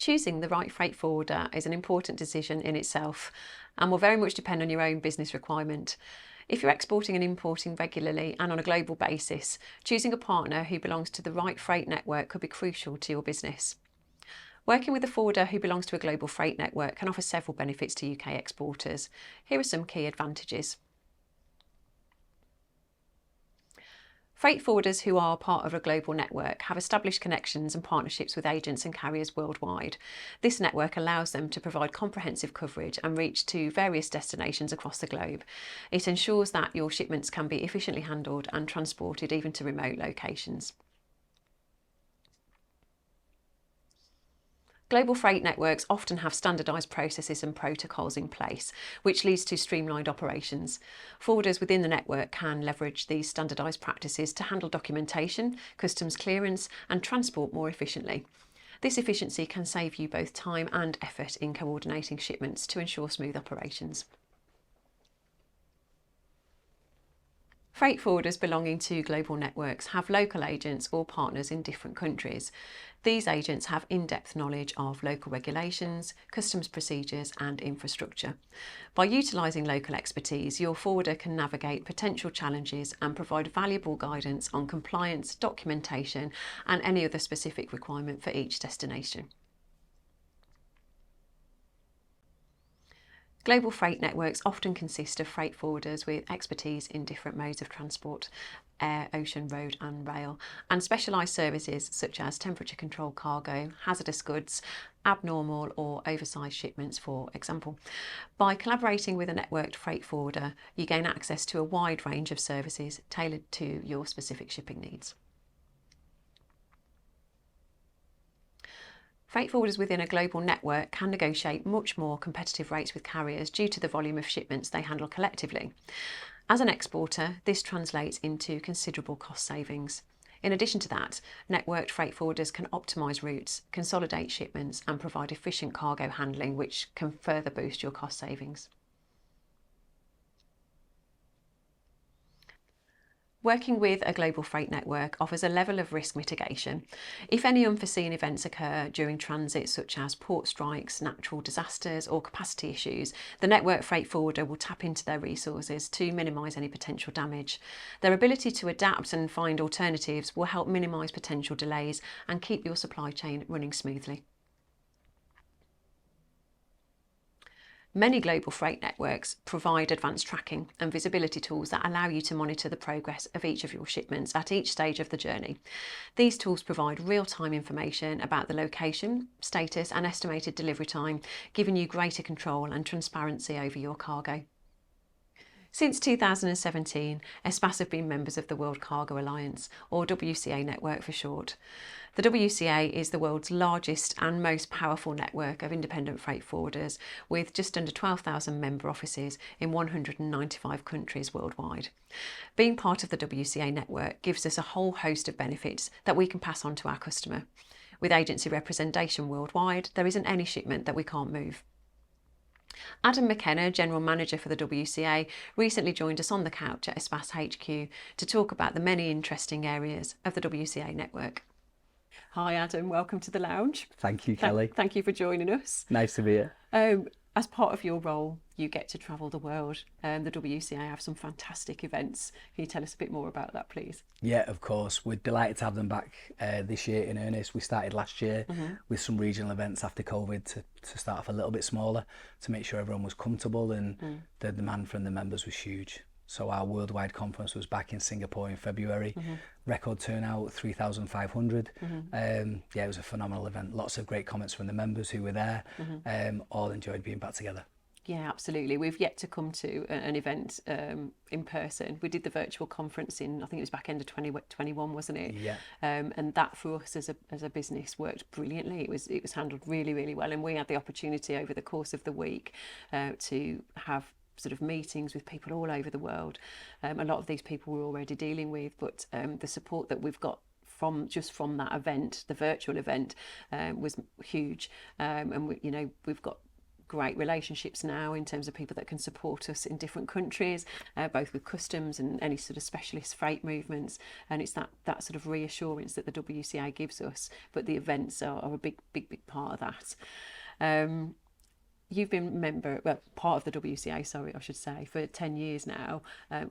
Choosing the right freight forwarder is an important decision in itself and will very much depend on your own business requirement. If you're exporting and importing regularly and on a global basis, choosing a partner who belongs to the right freight network could be crucial to your business. Working with a forwarder who belongs to a global freight network can offer several benefits to UK exporters. Here are some key advantages. Freight forwarders who are part of a global network have established connections and partnerships with agents and carriers worldwide. This network allows them to provide comprehensive coverage and reach to various destinations across the globe. It ensures that your shipments can be efficiently handled and transported even to remote locations. Global freight networks often have standardised processes and protocols in place, which leads to streamlined operations. Forwarders within the network can leverage these standardised practices to handle documentation, customs clearance and transport more efficiently. This efficiency can save you both time and effort in coordinating shipments to ensure smooth operations. Freight forwarders belonging to global networks have local agents or partners in different countries. These agents have in-depth knowledge of local regulations, customs procedures and infrastructure. By utilising local expertise, your forwarder can navigate potential challenges and provide valuable guidance on compliance, documentation and any other specific requirement for each destination. Global freight networks often consist of freight forwarders with expertise in different modes of transport, air, ocean, road and rail, and specialised services such as temperature control cargo, hazardous goods, abnormal or oversized shipments, for example. By collaborating with a networked freight forwarder, you gain access to a wide range of services tailored to your specific shipping needs. Freight forwarders within a global network can negotiate much more competitive rates with carriers due to the volume of shipments they handle collectively. As an exporter, this translates into considerable cost savings. In addition to that, networked freight forwarders can optimise routes, consolidate shipments and provide efficient cargo handling, which can further boost your cost savings. Working with a global freight network offers a level of risk mitigation. If any unforeseen events occur during transit, such as port strikes, natural disasters or capacity issues, the network freight forwarder will tap into their resources to minimise any potential damage. Their ability to adapt and find alternatives will help minimise potential delays and keep your supply chain running smoothly. Many global freight networks provide advanced tracking and visibility tools that allow you to monitor the progress of each of your shipments at each stage of the journey. These tools provide real-time information about the location, status and estimated delivery time, giving you greater control and transparency over your cargo. Since 2017, ESPAS have been members of the World Cargo Alliance, or WCA Network for short. The WCA is the world's largest and most powerful network of independent freight forwarders, with just under 12,000 member offices in 195 countries worldwide. Being part of the WCA network gives us a whole host of benefits that we can pass on to our customer. With agency representation worldwide, there isn't any shipment that we can't move. Adam McKenna, General Manager for the WCA, recently joined us on the couch at ESPAS HQ to talk about the many interesting areas of the WCA network. Hi Adam, welcome to the lounge. Thank you, Kelly. Thank you for joining us. Nice to be here. As part of your role, you get to travel the world. The WCA have some fantastic events. Can you tell us a bit more about that, please? Yeah, of course. We're delighted to have them back this year in earnest. We started last year with some regional events after COVID to start off a little bit smaller to make sure everyone was comfortable, and the demand from the members was huge. So our worldwide conference was back in Singapore in February. Record turnout, 3,500. Yeah, it was a phenomenal event. Lots of great comments from the members who were there. All enjoyed being back together. Yeah, absolutely. We've yet to come to an event in person. We did the virtual conference in, I think it was back end of 2021, wasn't it? Yeah. And that for us as a business worked brilliantly. It was handled really, really well. And we had the opportunity over the course of the week to have sort of meetings with people all over the world. A lot of these people we're already dealing with, but the support that we've got from that event, the virtual event, was huge. And we've got great relationships now in terms of people that can support us in different countries, both with customs and any sort of specialist freight movements. And it's that sort of reassurance that the WCA gives us, but the events are a big part of that. You've been part of the WCA, sorry, I should say, for 10 years now.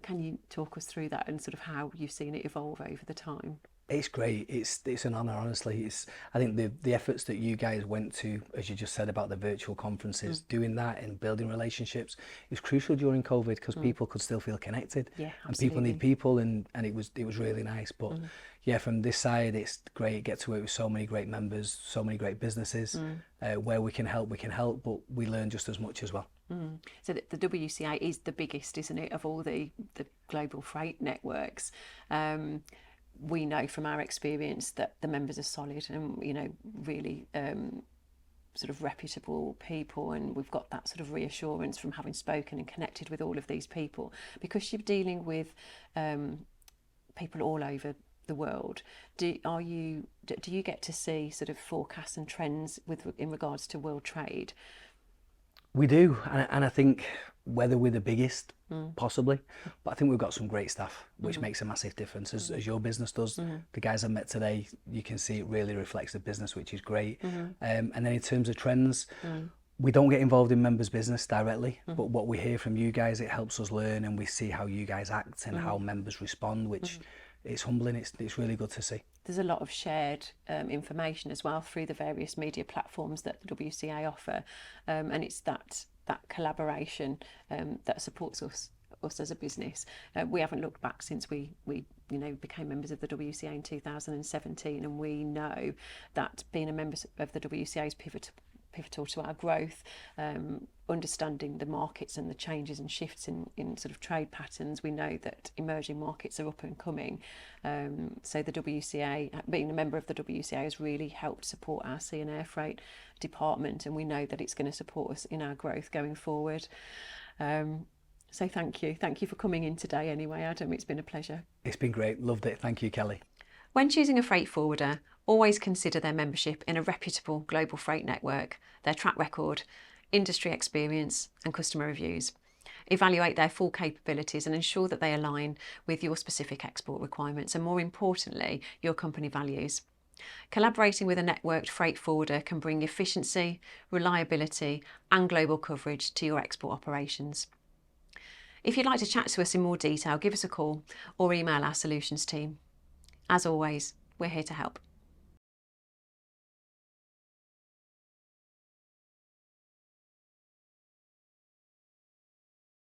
Can you talk us through that and sort of how you've seen it evolve over the time? It's great. It's an honour, honestly. I think the efforts that you guys went to, as you just said about the virtual conferences, doing that and building relationships, is crucial during COVID because people could still feel connected. Yeah, and people need people, and it was really nice. But yeah, from this side, it's great. Get to work with so many great members, so many great businesses. Where we can help, but we learn just as much as well. So the WCA is the biggest, isn't it, of all the global freight networks. We know from our experience that the members are solid and, you know, really sort of reputable people, and we've got that sort of reassurance from having spoken and connected with all of these people, because you're dealing with people all over the world. Do you get to see sort of forecasts and trends in regards to world trade? We do, and I think whether we're the biggest, possibly, but I think we've got some great staff, which makes a massive difference, as your business does. The guys I met today, you can see it really reflects the business, which is great. And then in terms of trends, we don't get involved in members' business directly, but what we hear from you guys, it helps us learn, and we see how you guys act and how members respond, which it's humbling. It's really good to see. There's a lot of shared information as well through the various media platforms that the WCA offer, and it's that collaboration that supports us as a business. We haven't looked back since we became members of the WCA in 2017, and we know that being a member of the WCA is pivotal to our growth. Understanding the markets and the changes and shifts in sort of trade patterns, we know that emerging markets are up and coming. So the WCA, being a member of the WCA, has really helped support our sea and air freight department, and we know that it's going to support us in our growth going forward. So thank you for coming in today anyway, Adam. It's been a pleasure. It's been great. Loved it. Thank you, Kelly. When choosing a freight forwarder, always consider their membership in a reputable global freight network, their track record, industry experience and customer reviews. Evaluate their full capabilities and ensure that they align with your specific export requirements and, more importantly, your company values. Collaborating with a networked freight forwarder can bring efficiency, reliability and global coverage to your export operations. If you'd like to chat to us in more detail, give us a call or email our solutions team. As always, we're here to help.